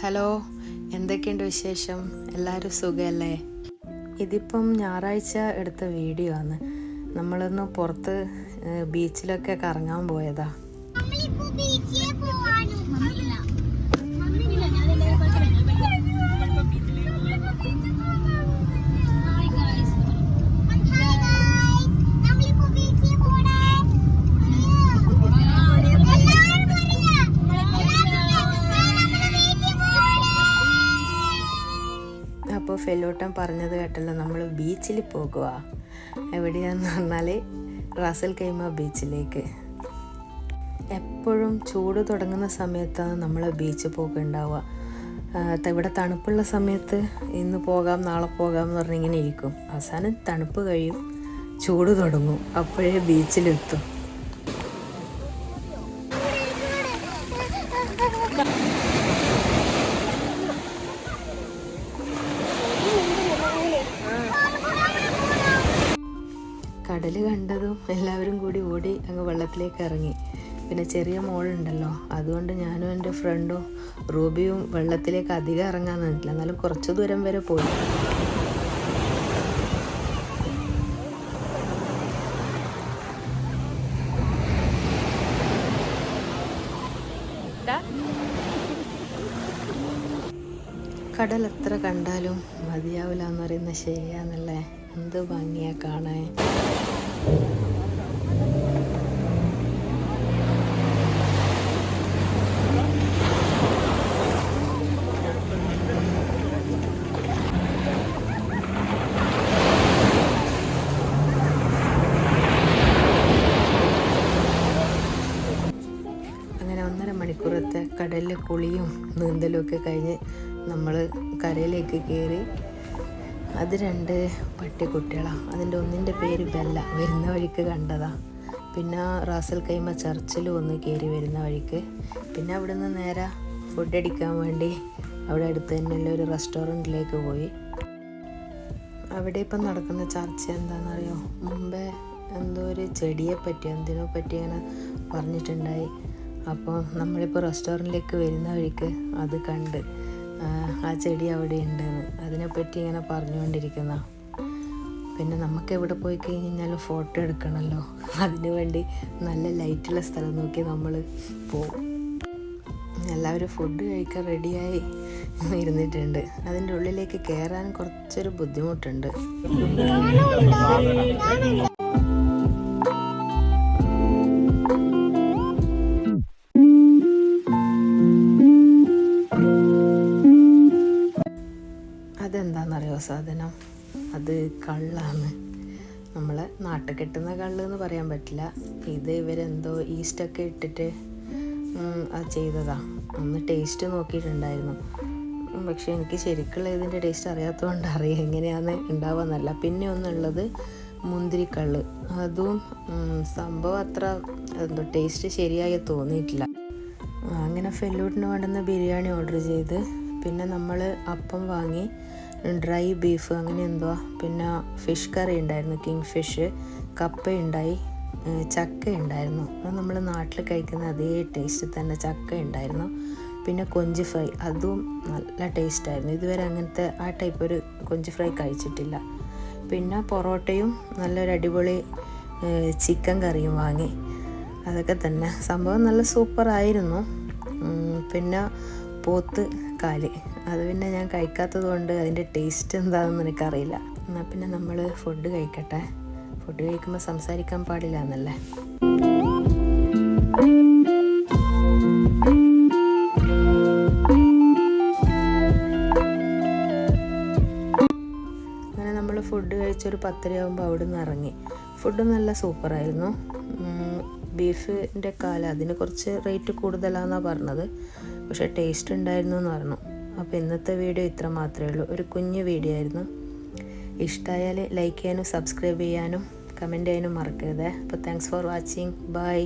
Hello, എന്തൊക്കെയുണ്ട് വിശേഷം? എല്ലാവരും സുഖമല്ലേ? ഇതിപ്പം ഞായറാഴ്ച എടുത്ത വീഡിയോ ആണ്. നമ്മളൊന്ന് പുറത്ത് ബീച്ചിലൊക്കെ കറങ്ങാൻ പോയതാ. അപ്പോൾ ഫെലോട്ടൻ പറഞ്ഞത് കേട്ടല്ലോ, നമ്മൾ ബീച്ചിൽ പോകുക. എവിടെയാണെന്ന് പറഞ്ഞാൽ റാസൽ കൈമ ബീച്ചിലേക്ക്. എപ്പോഴും ചൂട് തുടങ്ങുന്ന സമയത്താണ് നമ്മൾ ബീച്ച് പോക്കുണ്ടാവുക. ഇവിടെ തണുപ്പുള്ള സമയത്ത് ഇന്ന് പോകാം നാളെ പോകാം എന്ന് പറഞ്ഞിങ്ങനെ ഇരിക്കും. അവസാനം തണുപ്പ് കഴിയും, ചൂട് തുടങ്ങും, അപ്പോഴേ ബീച്ചിലെത്തും. കടൽ കണ്ടതും എല്ലാവരും കൂടി ഓടി അങ്ങ് വെള്ളത്തിലേക്ക് ഇറങ്ങി. പിന്നെ ചെറിയ മോളുണ്ടല്ലോ, അതുകൊണ്ട് ഞാനും എൻ്റെ ഫ്രണ്ടും റൂബിയും വെള്ളത്തിലേക്ക് അധികം ഇറങ്ങാൻ നിന്നിട്ടില്ല, എന്നാലും കുറച്ച് ദൂരം വരെ പോയി. കടൽ എത്ര കണ്ടാലും മതിയാവില്ല എന്ന് പറയുന്നത് ശരിയാന്നല്ലേ. എന്ത് ഭംഗിയാ കാണാൻ. അങ്ങനെ 1.5 മണിക്കൂറത്തെ കടലിലെ കുളിയും നീന്തലും ഒക്കെ കഴിഞ്ഞ് നമ്മൾ കരയിലേക്ക് കയറി. അത് 2 പട്ടിക്കുട്ടികളാണ്. അതിൻ്റെ ഒന്നിൻ്റെ പേര് ബെല്ല. വരുന്ന വഴിക്ക് കണ്ടതാ. പിന്നെ റാസൽ കൈമ ചർച്ചിലും ഒന്ന് കയറി വരുന്ന വഴിക്ക്. പിന്നെ അവിടെ നിന്ന് നേരെ ഫുഡ് അടിക്കാൻ വേണ്ടി അവിടെ അടുത്ത് തന്നെയുള്ള ഒരു റെസ്റ്റോറൻറ്റിലേക്ക് പോയി. അവിടെ ഇപ്പം നടക്കുന്ന ചർച്ച എന്താണെന്നറിയോ? മുമ്പേ എന്തോ ഒരു ചെടിയെ പറ്റി എന്തിനോ പറ്റി ഇങ്ങനെ പറഞ്ഞിട്ടുണ്ടായി. അപ്പോൾ നമ്മളിപ്പോൾ റെസ്റ്റോറൻറ്റിലേക്ക് വരുന്ന വഴിക്ക് അത് കണ്ട് ആ ചെടി അവിടെ ഉണ്ടെന്ന് അതിനെപ്പറ്റി ഇങ്ങനെ പറഞ്ഞുകൊണ്ടിരിക്കുന്ന. പിന്നെ നമുക്ക് എവിടെ പോയി കഴിഞ്ഞാലും ഫോട്ടോ എടുക്കണമല്ലോ, അതിനു വേണ്ടി നല്ല ലൈറ്റുള്ള സ്ഥലം നോക്കി നമ്മൾ പോവും. എല്ലാവരും ഫുഡ് കഴിക്കാൻ റെഡിയായി ഇരുന്നിട്ടുണ്ട്. അതിൻ്റെ ഉള്ളിലേക്ക് കയറാൻ കുറച്ചൊരു ബുദ്ധിമുട്ടുണ്ട്. അതെന്താണെന്നറിയോ സാധനം? അത് കള്ളാണ്. നമ്മളെ നാട്ടിൽ കിട്ടുന്ന കള്ള് എന്ന് പറയാൻ പറ്റില്ല. ഇത് ഇവരെന്തോ ഈസ്റ്റൊക്കെ ഇട്ടിട്ട് അത് ചെയ്തതാണ്. ഒന്ന് ടേസ്റ്റ് നോക്കിയിട്ടുണ്ടായിരുന്നു, പക്ഷേ എനിക്ക് ശരിക്കുള്ള ഇതിൻ്റെ ടേസ്റ്റ് അറിയാത്തതുകൊണ്ട് അറിയാം എങ്ങനെയാണ് ഉണ്ടാവുകയെന്നല്ല. പിന്നെ ഒന്നുള്ളത് മുന്തിരിക്കള്ള്. അതും സംഭവം അത്ര എന്തോ ടേസ്റ്റ് ശരിയായി തോന്നിയിട്ടില്ല. അങ്ങനെ ഫെല്ലൂട്ടിന് വേണ്ടുന്ന ബിരിയാണി ഓർഡർ ചെയ്ത്, പിന്നെ നമ്മൾ അപ്പം വാങ്ങി, ഡ്രൈ ബീഫ് അങ്ങനെ എന്തോ, പിന്നെ ഫിഷ് കറി ഉണ്ടായിരുന്നു, കിങ് ഫിഷ്, കപ്പ ഉണ്ടായി, ചക്ക ഉണ്ടായിരുന്നു. അത് നമ്മൾ നാട്ടിൽ കഴിക്കുന്ന അതേ ടേസ്റ്റ് തന്നെ ചക്ക ഉണ്ടായിരുന്നു. പിന്നെ കൊഞ്ച് ഫ്രൈ, അതും നല്ല ടേസ്റ്റായിരുന്നു. ഇതുവരെ അങ്ങനത്തെ ആ ടൈപ്പ് ഒരു കൊഞ്ച് ഫ്രൈ കഴിച്ചിട്ടില്ല. പിന്നെ പൊറോട്ടയും നല്ലൊരു അടിപൊളി ചിക്കൻ കറിയും വാങ്ങി. അതൊക്കെ തന്നെ സംഭവം നല്ല സൂപ്പറായിരുന്നു. പിന്നെ പോത്ത് കാല്, അത് പിന്നെ ഞാൻ കഴിക്കാത്തത് കൊണ്ട് അതിൻ്റെ ടേസ്റ്റ് എന്താണെന്ന് എനിക്കറിയില്ല. എന്നാൽ പിന്നെ നമ്മൾ ഫുഡ് കഴിക്കട്ടെ. ഫുഡ് കഴിക്കുമ്പോൾ സംസാരിക്കാൻ പാടില്ല എന്നല്ലേ. അങ്ങനെ നമ്മൾ ഫുഡ് കഴിച്ചൊരു 10:30 ആകുമ്പോൾ അവിടെ നിന്ന് ഇറങ്ങി. ഫുഡ് നല്ല സൂപ്പറായിരുന്നു. ബീഫിൻ്റെ കാല് അതിന് കുറച്ച് റേറ്റ് കൂടുതലാണെന്നാണ് പറഞ്ഞത്, പക്ഷേ ടേസ്റ്റ് ഉണ്ടായിരുന്നു എന്ന് പറഞ്ഞു. അപ്പോൾ ഇന്നത്തെ വീഡിയോ ഇത്ര മാത്രമേ ഉള്ളൂ. ഒരു കുഞ്ഞു വീഡിയോ ആയിരുന്നു. ഇഷ്ടമായാൽ ലൈക്ക് ചെയ്യാനും സബ്സ്ക്രൈബ് ചെയ്യാനും കമൻറ്റ് ചെയ്യാനും മറക്കരുത്. അപ്പോൾ താങ്ക്സ് ഫോർ വാച്ചിങ്. ബൈ.